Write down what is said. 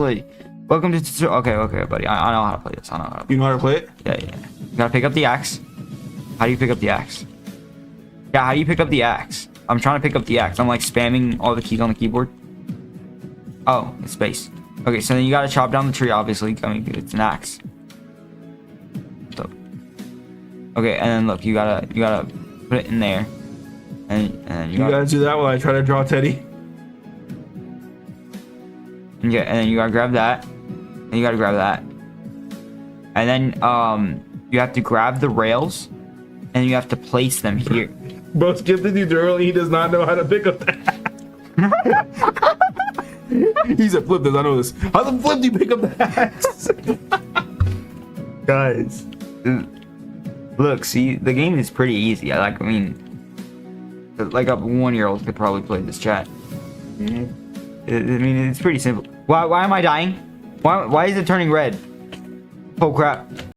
Welcome to okay, buddy. I know how to play this. I know how to play. You know how to play it? Yeah. You gotta pick up the axe. How do you pick up the axe? Yeah, how do you pick up the axe? I'm trying to pick up the axe. I'm like spamming all the keys on the keyboard. Oh, it's space. Okay, so then you gotta chop down the tree, obviously. I mean, it's an axe. So, okay, and then look, you gotta put it in there, and you gotta do that while I try to draw Teddy. Yeah, and then you gotta grab that, and you gotta grab that, and then you have to grab the rails, and you have to place them here. Bro, skip the tutorial. He does not know how to pick up that. He's a flip this. I know this. How the flip do you pick up the axe? Guys, look, see, the game is pretty easy. I mean, like a 1-year-old could probably play this chat. I mean, it's pretty simple. Why am I dying? Why is it turning red? Oh crap.